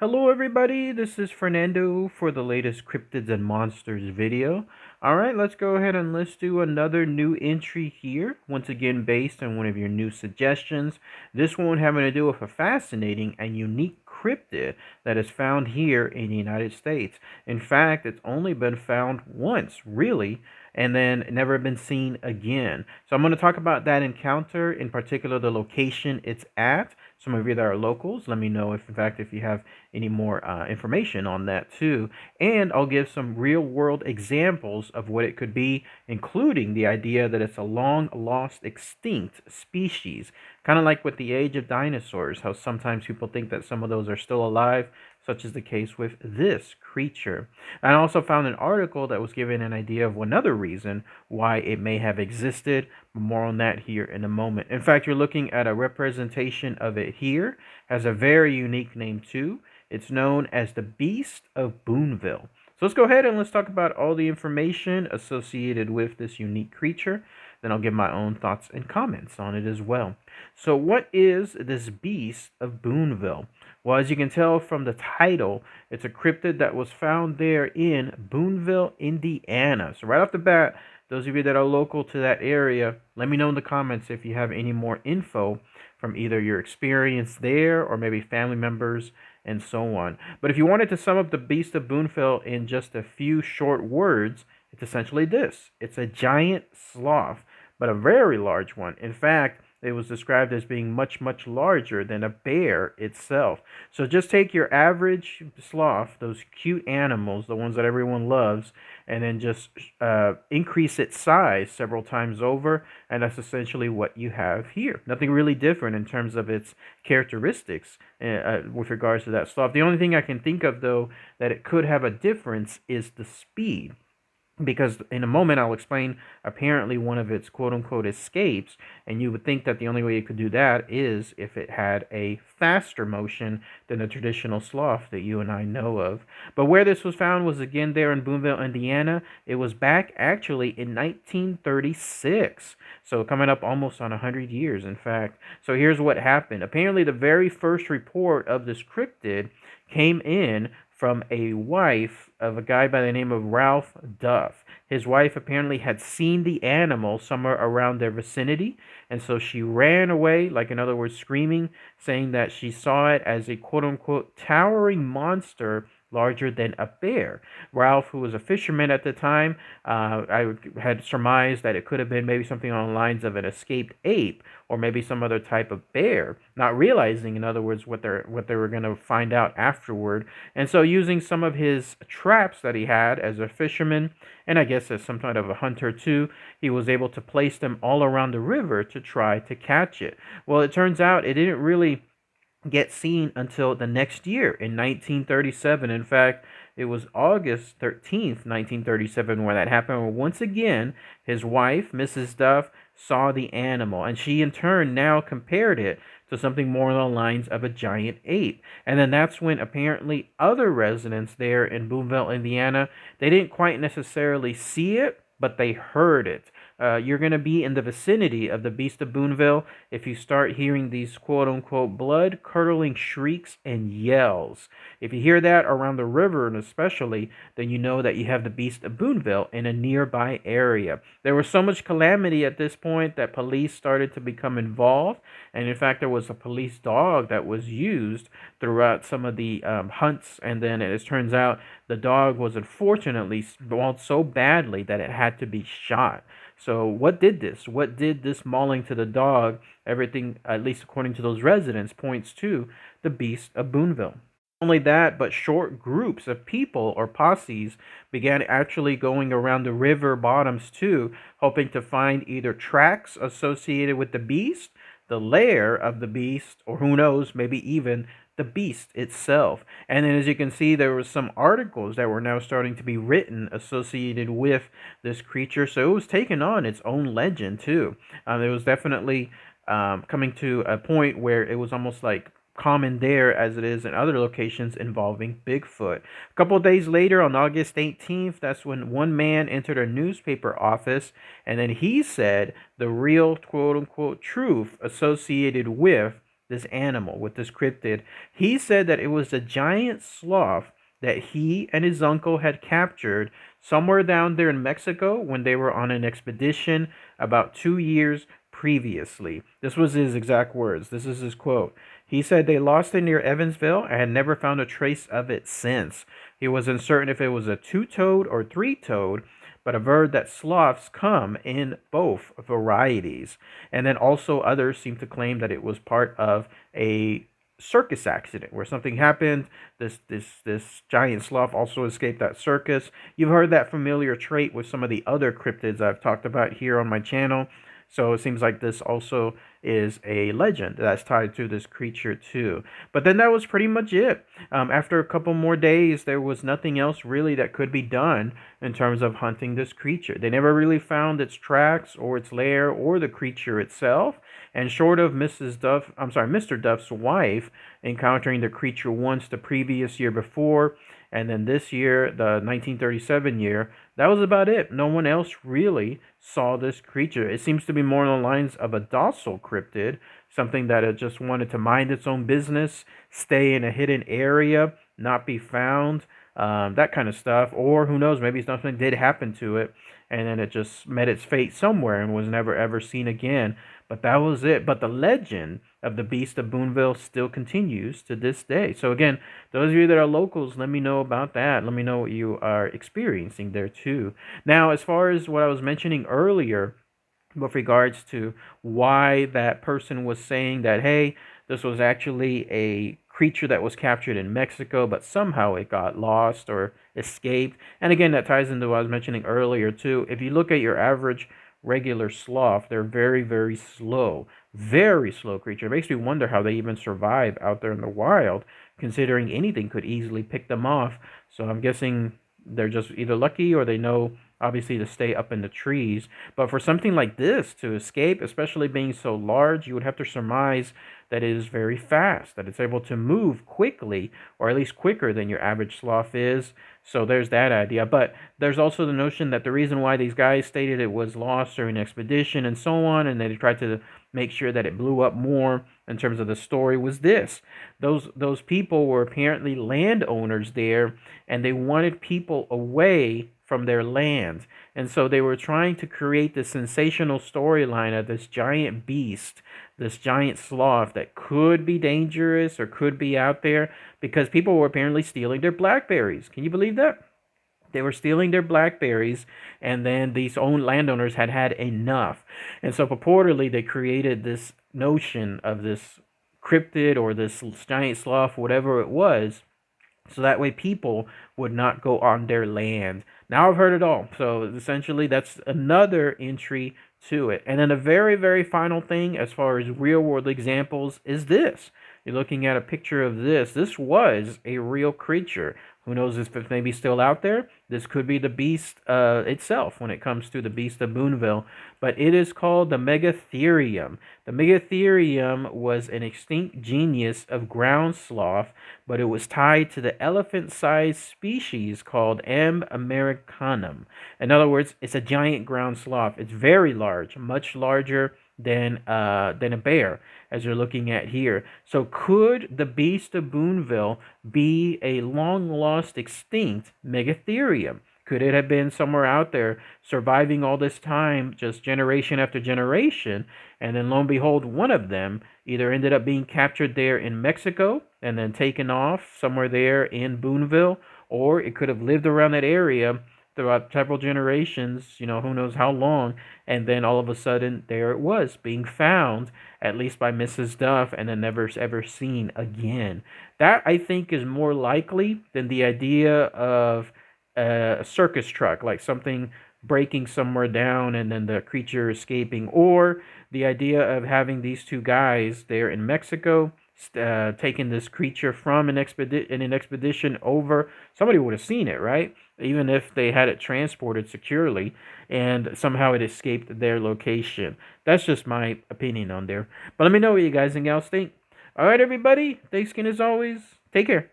Hello everybody, this is Fernando for the latest Cryptids and Monsters video. Alright, let's go ahead and let's do another new entry here, once again based on one of your new suggestions. This one having to do with a fascinating and unique cryptid that is found here in the United States. In fact, it's only been found once, really, and then never been seen again. So I'm going to talk about that encounter, in particular the location it's at. Some of you that are locals, let me know if, in fact, if you have any more information on that too. And I'll give some real world examples of what it could be, including the idea that it's a long lost extinct species. Kind of like with the age of dinosaurs, how sometimes people think that some of those are still alive, such is the case with this creature. I also found an article that was giving an idea of another reason why it may have existed. More on that here in a moment. In fact, you're looking at a representation of it here. Has a very unique name too. It's known as the Beast of Boonville. So let's go ahead and let's talk about all the information associated with this unique creature. Then I'll give my own thoughts and comments on it as well. So what is this Beast of Boonville? Well, as you can tell from the title, it's a cryptid that was found there in Boonville, Indiana. So right off the bat, those of you that are local to that area, let me know in the comments if you have any more info from either your experience there or maybe family members and so on. But if you wanted to sum up the Beast of Boonville in just a few short words, it's essentially this. It's a giant sloth, but a very large one. In fact, it was described as being much, much larger than a bear itself. So just take your average sloth, those cute animals, the ones that everyone loves, and then just increase its size several times over, and that's essentially what you have here. Nothing really different in terms of its characteristics with regards to that sloth. The only thing I can think of, though, that it could have a difference is the speed. Because in a moment I'll explain apparently one of its quote-unquote escapes, and you would think that the only way it could do that is if it had a faster motion than the traditional sloth that you and I know of. But where this was found was again there in Boonville, Indiana. It was back actually in 1936, so coming up almost on 100 years, in fact. So here's what happened. Apparently the very first report of this cryptid came in from a wife of a guy by the name of Ralph Duff. His wife apparently had seen the animal somewhere around their vicinity, and so she ran away, like in other words, screaming, saying that she saw it as a quote-unquote towering monster larger than a bear. Ralph, who was a fisherman at the time, I had surmised that it could have been maybe something on the lines of an escaped ape or maybe some other type of bear, not realizing, in other words, what they were going to find out afterward. And so using some of his traps that he had as a fisherman, and I guess as some kind of a hunter too, he was able to place them all around the river to try to catch it. Well, it turns out it didn't really get seen until the next year in 1937. In fact, it was August 13th, 1937, when that happened. Once again, his wife, Mrs. Duff, saw the animal, and she in turn now compared it to something more along the lines of a giant ape. And then that's when apparently other residents there in Boonville, Indiana, they didn't quite necessarily see it, but they heard it. You're going to be in the vicinity of the Beast of Boonville if you start hearing these quote-unquote blood-curdling shrieks and yells. If you hear that around the river, and especially, then you know that you have the Beast of Boonville in a nearby area. There was so much calamity at this point that police started to become involved, and in fact, there was a police dog that was used throughout some of the hunts, and then it turns out the dog was unfortunately mauled so badly that it had to be shot. So what did this? What did this mauling to the dog? Everything, at least according to those residents, points to the Beast of Boonville. Not only that, but short groups of people or posses began actually going around the river bottoms too, hoping to find either tracks associated with the beast, the lair of the beast, or who knows, maybe even the beast itself. And then as you can see, there were some articles that were now starting to be written associated with this creature. So it was taking on its own legend too. It was definitely coming to a point where it was almost like common there as it is in other locations involving Bigfoot. A couple of days later, on August 18th, that's when one man entered a newspaper office, and then he said the real quote-unquote truth associated with this animal, with this cryptid. He said that it was a giant sloth that he and his uncle had captured somewhere down there in Mexico when they were on an expedition about 2 years previously. This was his exact words. This is his quote. He said they lost it near Evansville and had never found a trace of it since. He was uncertain if it was a two-toed or three-toed, but averred that sloths come in both varieties. And then also others seem to claim that it was part of a circus accident where something happened. This giant sloth also escaped that circus. You've heard that familiar trait with some of the other cryptids I've talked about here on my channel. So it seems like this also is a legend that's tied to this creature too. But then that was pretty much it. After a couple more days, there was nothing else really that could be done in terms of hunting this creature. They never really found its tracks or its lair or the creature itself. And short of Mr. Duff's wife encountering the creature once the previous year before, and then this year, the 1937 year, that was about it. No one else really saw this creature. It seems to be more on the lines of a docile cryptid, something that it just wanted to mind its own business, stay in a hidden area, not be found, that kind of stuff. Or who knows, maybe something did happen to it, and then it just met its fate somewhere and was never ever seen again. But that was it. But the legend of the Beast of Boonville still continues to this day. So again, those of you that are locals, let me know about that. Let me know what you are experiencing there too. Now, as far as what I was mentioning earlier with regards to why that person was saying that, hey, this was actually a creature that was captured in Mexico, but somehow it got lost or escaped. And again, that ties into what I was mentioning earlier too. If you look at your average regular sloth, they're very, very slow creature. It makes me wonder how they even survive out there in the wild, considering anything could easily pick them off. So I'm guessing they're just either lucky or they know obviously to stay up in the trees. But for something like this to escape, especially being so large, you would have to surmise that it is very fast, that it's able to move quickly, or at least quicker than your average sloth is. So there's that idea. But there's also the notion that the reason why these guys stated it was lost during an expedition and so on, and they tried to make sure that it blew up more in terms of the story, was this. Those people were apparently landowners there, and they wanted people away from their land. And so they were trying to create this sensational storyline of this giant beast, this giant sloth that could be dangerous or could be out there, because people were apparently stealing their blackberries. Can you believe that? They were stealing their blackberries, and then these own landowners had had enough. And so purportedly they created this notion of this cryptid or this giant sloth, whatever it was, so that way people would not go on their land. Now I've heard it all. So essentially that's another entry to it. And then a very, very final thing as far as real world examples is this. You're looking at a picture of this. This was a real creature. Who knows if it's maybe still out there? This could be the beast itself when it comes to the Beast of Boonville. But it is called the Megatherium. The Megatherium was an extinct genius of ground sloth, but it was tied to the elephant-sized species called M. americanum. In other words, it's a giant ground sloth. It's very large, much larger than a bear, as you're looking at here. So could the Beast of Boonville be a long-lost, extinct Megatherium? Could it have been somewhere out there surviving all this time, just generation after generation, and then lo and behold, one of them either ended up being captured there in Mexico and then taken off somewhere there in Boonville, or it could have lived around that area throughout several generations, who knows how long, and then all of a sudden there it was being found, at least by Mrs. Duff, and then never ever seen again. That, I think, is more likely than the idea of a circus truck, like something breaking somewhere down and then the creature escaping, or the idea of having these two guys there in Mexico taking this creature from an expedition over. Somebody would have seen it, right? Even if they had it transported securely, and somehow it escaped their location. That's just my opinion on there. But let me know what you guys and gals think. All right, everybody. Thanks again as always. Take care.